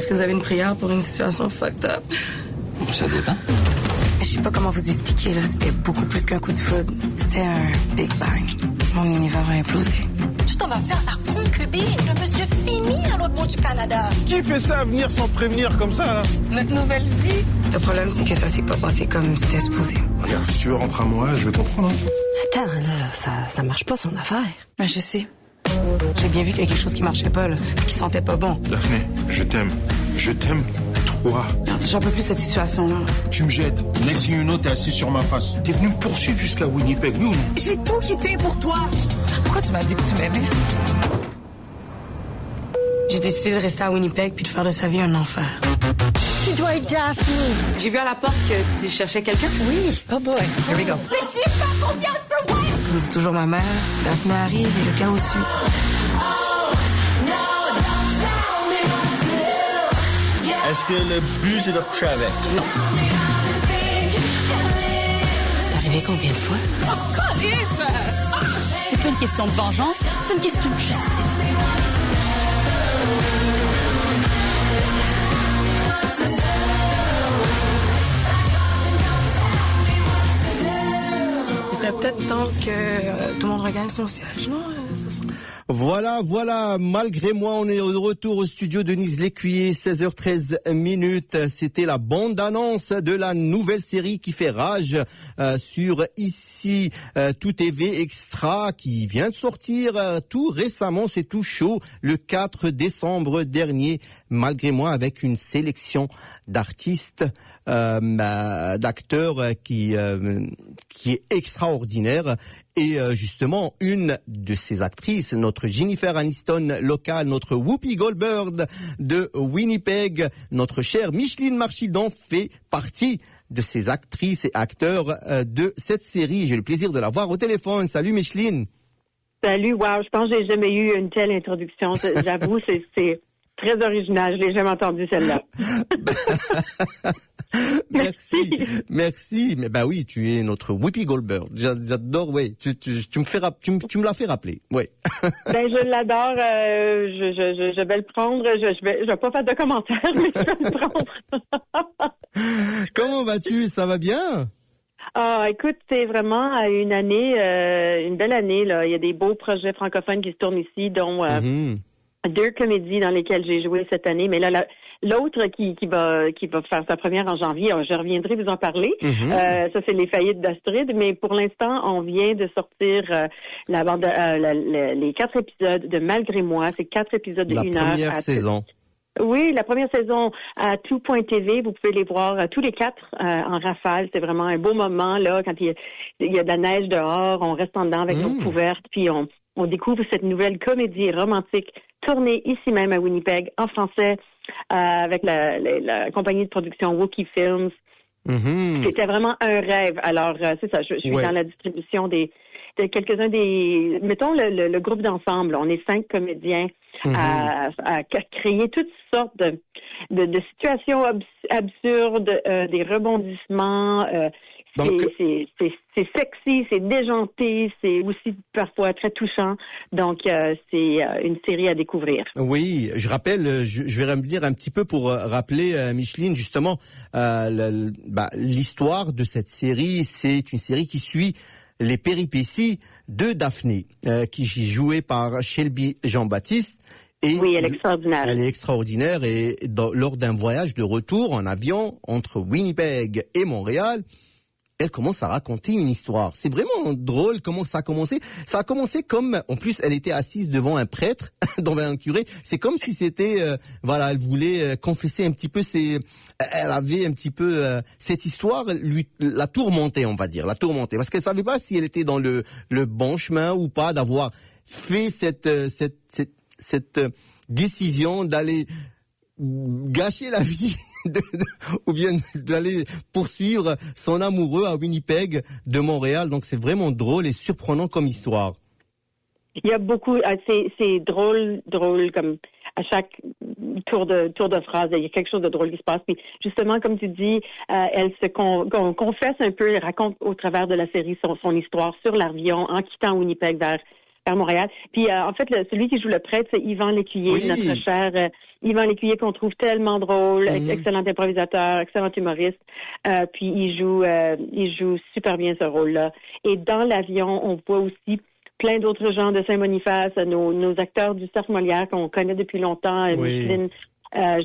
Est-ce que vous avez une prière pour une situation fucked up? Ça dépend. Je sais pas comment vous expliquer, là. C'était beaucoup plus qu'un coup de foudre. C'était un Big Bang. Mon univers a implosé. Tout on va faire la concubine de Monsieur Fini à l'autre bout du Canada. Qui fait ça venir sans prévenir comme ça, là? Notre nouvelle vie. Le problème, c'est que ça s'est pas passé comme c'était supposé. Regarde, si tu veux rentrer à Montréal, je vais comprendre. Attends, là, ça marche pas, son affaire. Ben, je sais. J'ai bien vu qu'il y a quelque chose qui marchait pas, là. Qui sentait pas bon. Daphné, je t'aime. Je t'aime, toi. J'en peux plus de cette situation-là. Tu me jettes. Next thing you know, t'es assis sur ma face. T'es venu me poursuivre jusqu'à Winnipeg, oui ou non? J'ai tout quitté pour toi. Pourquoi tu m'as dit que tu m'aimais? J'ai décidé de rester à Winnipeg puis de faire de sa vie un enfer. Tu dois être Daphne. J'ai vu à la porte que tu cherchais quelqu'un. Oui. Oh boy, here we go. Peux-tu faire confiance pour moi? Comme dit toujours ma mère, Daphné arrive et le chaos suit. Est-ce que le but, c'est de coucher avec? Non. C'est arrivé combien de fois? Oh, Caliste! C'est pas une question de vengeance, c'est une question de justice. Il serait peut-être temps que tout le monde regagne son siège, non? Voilà, malgré moi, on est de retour au studio de Denise Lécuyer, 16h13 minutes. C'était la bande-annonce de la nouvelle série qui fait rage sur Ici Tout TV Extra, qui vient de sortir tout récemment, c'est tout chaud, le 4 décembre dernier, malgré moi, avec une sélection d'artistes, d'acteurs qui est extraordinaire. Et justement, une de ces actrices, notre Jennifer Aniston locale, notre Whoopi Goldberg de Winnipeg, notre chère Micheline Marchildon fait partie de ces actrices et acteurs de cette série. J'ai le plaisir de la voir au téléphone. Salut Micheline. Salut, wow, je pense que j'ai jamais eu une telle introduction. J'avoue, c'est très original. Je l'ai jamais entendu celle-là. Merci. Mais bah oui, tu es notre Whoopi Goldberg. J'adore, ouais. Tu me l'as fait rappeler, ouais. Ben je l'adore. Je vais le prendre. Je vais pas faire de commentaires, mais je vais le prendre. Comment vas-tu? Ça va bien? Ah, écoute, c'est vraiment une année, une belle année là. Il y a des beaux projets francophones qui se tournent ici, dont 2 comédies dans lesquelles j'ai joué cette année. Mais là, l'autre qui va faire sa première en janvier, je reviendrai vous en parler. Ça, c'est Les Faillites d'Astrid. Mais pour l'instant, on vient de sortir les 4 épisodes de Malgré moi. C'est 4 épisodes de 1 heure. La première saison. Oui, la première saison à tout.tv, vous pouvez les voir tous les 4 en rafale. C'est vraiment un beau moment là quand il y a de la neige dehors, on reste en dedans avec nos couvertes, puis on découvre cette nouvelle comédie romantique tournée ici même à Winnipeg en français avec la compagnie de production Wookie Films. C'était vraiment un rêve. Alors c'est ça, je suis dans la distribution de quelques-uns des, mettons le groupe d'ensemble. On est 5 comédiens à créer toutes sortes de situations absurdes, des rebondissements. Donc, c'est sexy, c'est déjanté, c'est aussi parfois très touchant. Donc, c'est une série à découvrir. Oui, je rappelle, je vais revenir un petit peu pour rappeler, Micheline, justement, l'histoire de cette série. C'est une série qui suit les péripéties de Daphné, qui est jouée par Shelby Jean-Baptiste. Et oui, elle est extraordinaire. Elle est extraordinaire et lors d'un voyage de retour en avion entre Winnipeg et Montréal, elle commence à raconter une histoire. C'est vraiment drôle comment ça a commencé. Ça a commencé comme, en plus, elle était assise devant un prêtre, devant un curé. C'est comme si c'était, elle voulait confesser un petit peu elle avait un petit peu cette histoire, la tourmentait, on va dire, parce qu'elle savait pas si elle était dans le bon chemin ou pas, d'avoir fait cette décision d'aller gâcher la vie ou bien d'aller poursuivre son amoureux à Winnipeg de Montréal. Donc c'est vraiment drôle et surprenant comme histoire. Il y a beaucoup, c'est drôle comme à chaque tour de phrase, il y a quelque chose de drôle qui se passe. Puis justement, comme tu dis, elle se confesse un peu, elle raconte au travers de la série son histoire sur l'avion en quittant Winnipeg vers vers Montréal. Puis en fait, celui qui joue le prêtre, c'est Yvan Lécuyer, Oui. notre cher Yvan Lécuyer qu'on trouve tellement drôle, excellent improvisateur, excellent humoriste. Puis il joue super bien ce rôle-là. Et dans l'avion, on voit aussi plein d'autres gens de Saint-Boniface, nos acteurs du Cercle Molière qu'on connaît depuis longtemps, Oui. Micheline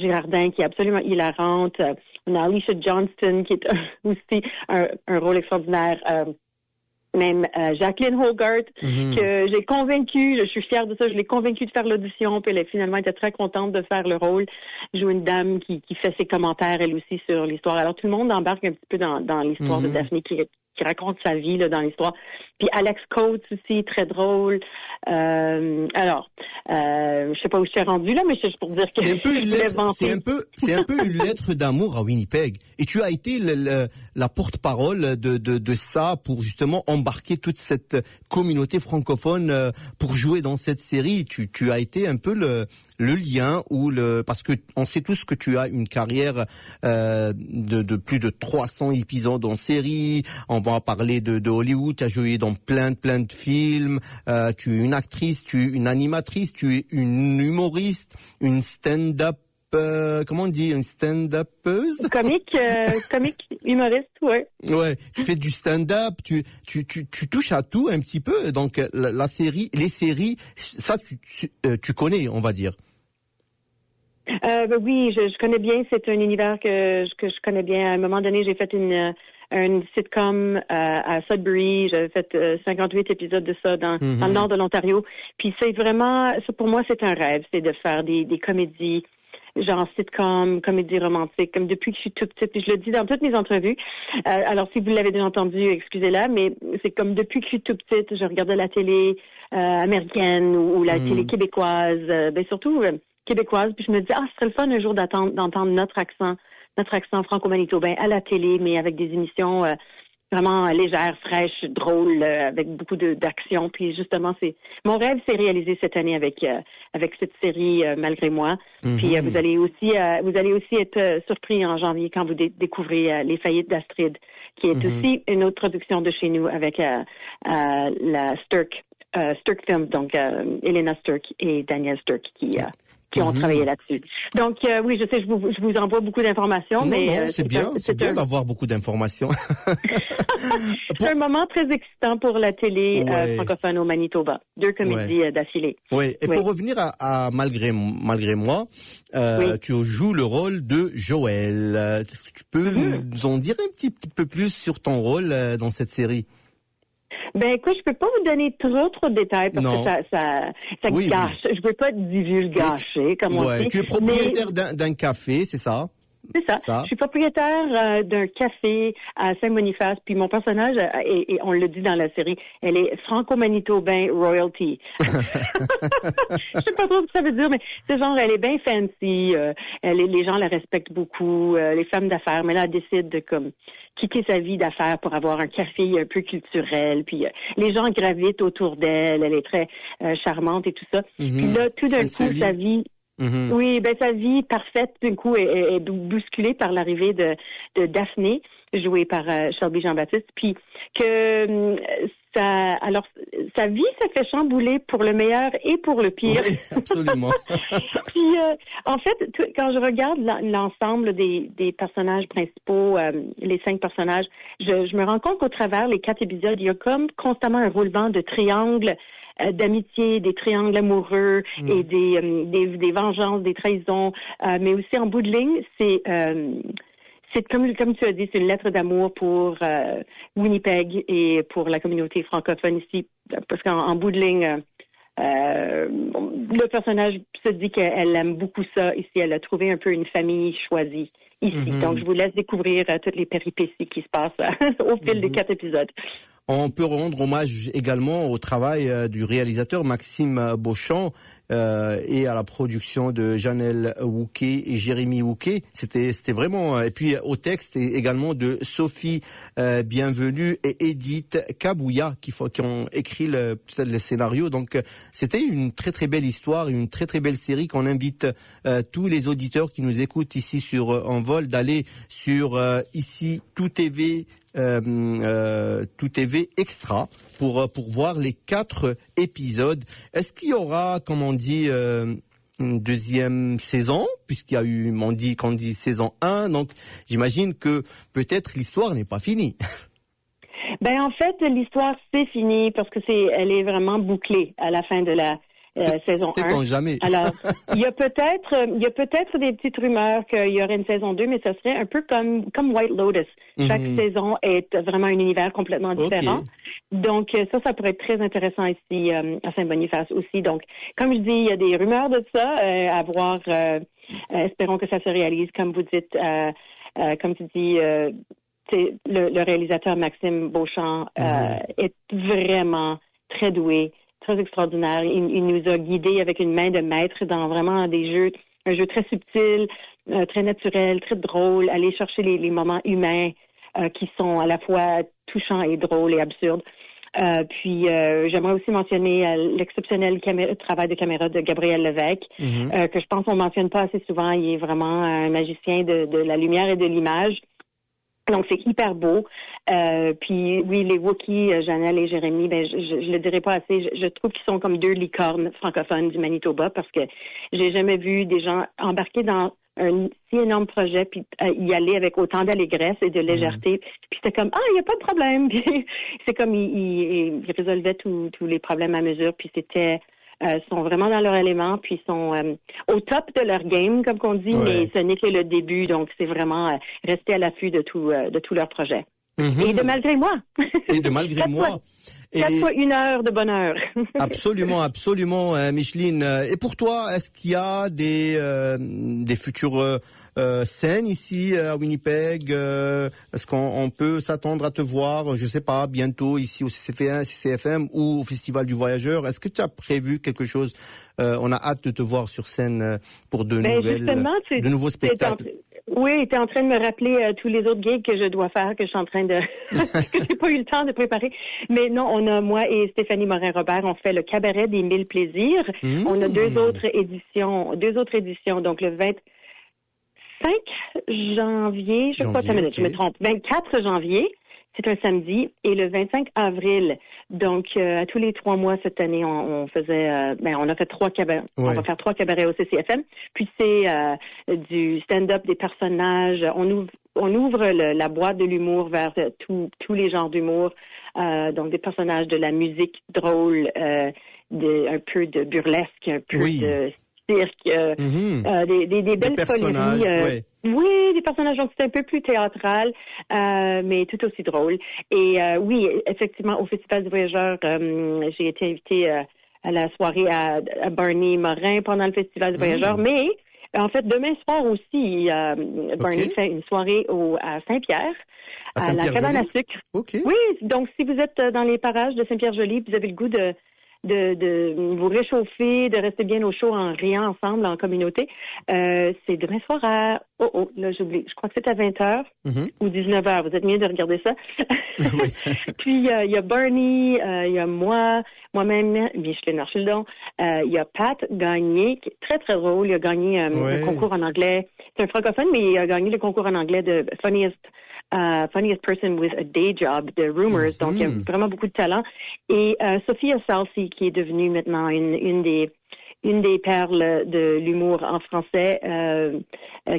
Girardin qui est absolument hilarante. On a Alicia Johnston qui est aussi un rôle extraordinaire. Même Jacqueline Hogarth, que j'ai convaincue, je suis fière de ça, je l'ai convaincue de faire l'audition, puis elle a finalement été très contente de faire le rôle. Joue une dame qui fait ses commentaires, elle aussi, sur l'histoire. Alors, tout le monde embarque un petit peu dans l'histoire de Daphné qui raconte sa vie là, dans l'histoire. Puis Alex Coates aussi, très drôle. Je sais pas où je suis rendue là, mais c'est juste pour dire que c'est un peu une lettre d'amour à Winnipeg. Et tu as été la porte-parole de ça pour justement embarquer toute cette communauté francophone pour jouer dans cette série. Tu as été un peu le lien parce que on sait tous que tu as une carrière de plus de 300 épisodes en série. On va parler de Hollywood. Tu as joué dans plein de films. Tu es une actrice, tu es une animatrice, tu es une humoriste, une stand-up. Comment on dit, une stand-upeuse? Comique, humoriste, ouais. Ouais, tu fais du stand-up, tu touches à tout un petit peu. Donc les séries, ça tu connais, on va dire. Oui, je connais bien. C'est un univers que je connais bien. À un moment donné, j'ai fait une sitcom à Sudbury. J'avais fait 58 épisodes de ça dans le nord de l'Ontario. Puis c'est vraiment, pour moi, c'est un rêve, c'est de faire des comédies genre sitcom, comédie romantique, comme depuis que je suis toute petite, puis je le dis dans toutes mes entrevues. Alors, si vous l'avez déjà entendu, excusez-la, mais c'est comme depuis que je suis toute petite, je regardais la télé américaine ou la télé québécoise, surtout québécoise, puis je me disais, ce serait le fun un jour d'entendre notre accent franco-manitobain à la télé, mais avec des émissions vraiment légères, fraîches, drôles, avec beaucoup d'action. Puis justement, mon rêve s'est réalisé cette année avec cette série Malgré moi. Puis vous allez aussi être surpris en janvier quand vous découvrez Les Faillites d'Astrid, qui est aussi une autre production de chez nous avec la Sturck Film, donc Elena Sturck et Daniel Sturck qui ont travaillé là-dessus. Donc oui, je sais, je vous envoie beaucoup d'informations, mais c'est bien d'avoir beaucoup d'informations. C'est un moment très excitant pour la télé francophone au Manitoba. 2 comédies d'affilée. Oui. Et pour revenir à Malgré moi, tu joues le rôle de Joël. Est-ce que tu peux nous en dire un petit peu plus sur ton rôle dans cette série? Écoute, je peux pas vous donner trop de détails parce que ça gâche. Je peux pas divulgacher, comme on dit. Tu es propriétaire d'un café, c'est ça? C'est ça. Je suis propriétaire d'un café à Saint-Boniface, puis mon personnage, et on le dit dans la série, elle est franco-manitobain royalty. Je sais pas trop ce que ça veut dire, mais c'est genre, elle est bien fancy, les gens la respectent beaucoup, les femmes d'affaires, mais là, elle décide de quitter sa vie d'affaires pour avoir un café un peu culturel, puis les gens gravitent autour d'elle, elle est très charmante et tout ça. Puis là, tout d'un coup, sa vie... Oui, sa vie parfaite, d'un coup, est bousculée par l'arrivée de Daphné, jouée par Shelby Jean-Baptiste, puis que sa vie s'est fait chambouler pour le meilleur et pour le pire. Oui, absolument. Puis, en fait, quand je regarde l'ensemble des personnages principaux, les 5 personnages, je me rends compte qu'au travers les 4 épisodes, il y a comme constamment un roulement de triangles d'amitié, des triangles amoureux et des vengeances, des trahisons, mais aussi en bout de ligne, c'est comme tu as dit, c'est une lettre d'amour pour Winnipeg et pour la communauté francophone ici, parce qu'en bout de ligne, le personnage se dit qu'elle aime beaucoup ça ici, elle a trouvé un peu une famille choisie ici. Donc, je vous laisse découvrir toutes les péripéties qui se passent au fil des 4 épisodes. On peut rendre hommage également au travail du réalisateur Maxime Beauchamp et à la production de Janelle Wouquet et Jérémy Wouquet. C'était vraiment... Et puis au texte également de Sophie Bienvenue et Edith Kabouya qui ont écrit le scénario. Donc c'était une très très belle histoire, une très très belle série qu'on invite tous les auditeurs qui nous écoutent ici sur En Vol d'aller sur ici Tout TV Extra pour voir les 4 épisodes. Est-ce qu'il y aura, comme on dit, une deuxième saison, puisqu'il y a eu, qu'on dit saison 1, donc j'imagine que peut-être l'histoire n'est pas finie. Ben en fait, l'histoire c'est fini parce que elle est vraiment bouclée à la fin de la saison 1. C'est jamais. Alors, il y a peut-être des petites rumeurs qu'il y aurait une saison 2, mais ça serait un peu comme White Lotus. Chaque saison est vraiment un univers complètement différent. Okay. Donc, ça pourrait être très intéressant ici à Saint-Boniface aussi. Donc, comme je dis, il y a des rumeurs de ça à voir. Espérons que ça se réalise, comme vous dites, comme tu dis. Le réalisateur Maxime Beauchamp est vraiment très doué, très extraordinaire. Il nous a guidés avec une main de maître dans vraiment un jeu très subtil, très naturel, très drôle, aller chercher les moments humains qui sont à la fois touchants et drôles et absurdes. Puis j'aimerais aussi mentionner l'exceptionnel travail de caméra de Gabriel Lévesque, que je pense qu'on mentionne pas assez souvent. Il est vraiment un magicien de la lumière et de l'image. Donc, c'est hyper beau. Puis, oui, les Wookiees, Janelle et Jérémy, je le dirais pas assez. Je trouve qu'ils sont comme 2 licornes francophones du Manitoba parce que j'ai jamais vu des gens embarquer dans un si énorme projet puis y aller avec autant d'allégresse et de légèreté. Puis c'était comme, il n'y a pas de problème. Puis c'est comme, ils résolvaient tous les problèmes à mesure. Puis c'était... sont vraiment dans leur élément, puis sont au top de leur game, comme qu'on dit, mais ce n'est que le début, donc c'est vraiment rester à l'affût de tout leur projet. Et de malgré moi. Et de malgré moi. 4 fois 1 heure de bonheur. Absolument, absolument, Micheline. Et pour toi, est-ce qu'il y a des futures scènes ici à Winnipeg? Est-ce qu'on peut s'attendre à te voir, je sais pas, bientôt ici au CCF1, CCFM ou au Festival du Voyageur? Est-ce que tu as prévu quelque chose? On a hâte de te voir sur scène pour de nouveaux spectacles. Oui, tu es en train de me rappeler tous les autres gigs que je dois faire, que je suis en train de... que j'ai pas eu le temps de préparer. Mais non, moi et Stéphanie Morin-Robert, on fait le Cabaret des 1000 plaisirs. On a deux autres éditions. Donc, le 25 janvier, je crois, je me trompe. 24 janvier, c'est un samedi, et le 25 avril. Donc, à tous les 3 mois cette année, on faisait, on a fait 3 cabarets. Ouais. On va faire 3 cabarets au CCFM. Puis c'est du stand-up, des personnages. On ouvre la boîte de l'humour vers tous les genres d'humour. Donc des personnages de la musique drôle, un peu de burlesque, un peu de cirque, des belles foleries. Oui, des personnages, donc c'est un peu plus théâtral, mais tout aussi drôle. Et oui, effectivement, au Festival du Voyageur, j'ai été invitée à la soirée à Barney Morin pendant le Festival du Voyageur, mais en fait, demain soir aussi, Barney fait une soirée à Saint-Pierre, à la cabane à sucre. Okay. Oui, donc si vous êtes dans les parages de Saint-Pierre-Joli, vous avez le goût de vous réchauffer, de rester bien au chaud en riant ensemble en communauté. C'est demain soir là j'oublie, je crois que c'est à 20h ou 19h, vous êtes mieux de regarder ça. Puis il y a Bernie, il y a moi-même, Micheline Archildon, il y a Pat Gagné, qui est très très drôle, il a gagné un concours en anglais. C'est un francophone, mais il a gagné le concours en anglais de Funniest Person with a Day Job de Rumors, donc il y a vraiment beaucoup de talent. Et Sophia Salsi, qui est devenue maintenant une des perles de l'humour en français,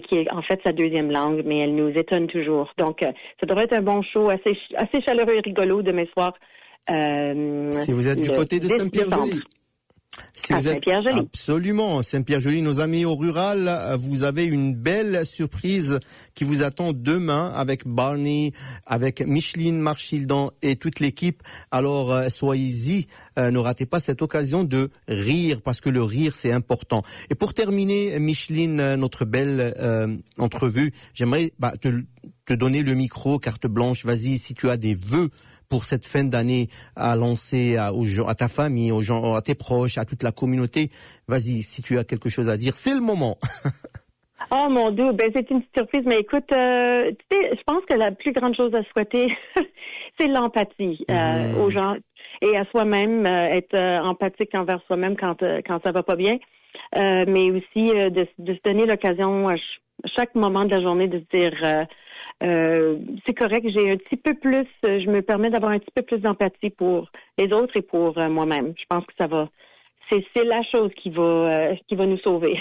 qui est en fait sa deuxième langue, mais elle nous étonne toujours. Donc, ça devrait être un bon show, assez chaleureux et rigolo demain soir. Si vous êtes du côté de Saint-Pierre-Joli. Si vous êtes absolument Saint-Pierre-Joli, nos amis au rural, vous avez une belle surprise qui vous attend demain avec Barney, avec Micheline Marchildon et toute l'équipe. Alors soyez-y, ne ratez pas cette occasion de rire parce que le rire c'est important. Et pour terminer, Micheline, notre belle entrevue, j'aimerais te donner le micro, carte blanche. Vas-y, si tu as des vœux pour cette fin d'année à lancer à ta famille, aux gens, à tes proches, à toute la communauté. Vas-y, si tu as quelque chose à dire, c'est le moment. Oh mon Dieu, c'est une petite surprise, mais écoute, je pense que la plus grande chose à souhaiter, c'est l'empathie aux gens et à soi-même, être empathique envers soi-même quand ça va pas bien, mais aussi de se donner l'occasion à chaque moment de la journée de se dire c'est correct. J'ai un petit peu plus, je me permets d'avoir un petit peu plus d'empathie pour les autres et pour moi-même. Je pense que ça va. C'est la chose qui va nous sauver.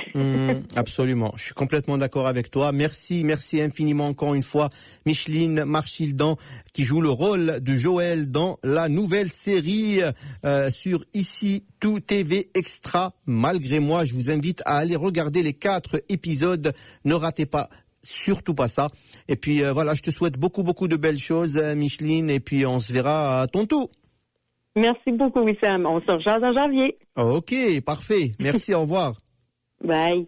Absolument. Je suis complètement d'accord avec toi. Merci infiniment encore une fois, Micheline Marchildan, qui joue le rôle de Joël dans la nouvelle série sur Ici Tout TV Extra. Malgré moi, je vous invite à aller regarder les 4 épisodes. Ne ratez pas. Surtout pas ça. Et puis voilà, je te souhaite beaucoup de belles choses, Micheline. Et puis on se verra à ton tour. Merci beaucoup, Wissam. On se rejoint en janvier. Ok, parfait. Merci, au revoir. Bye.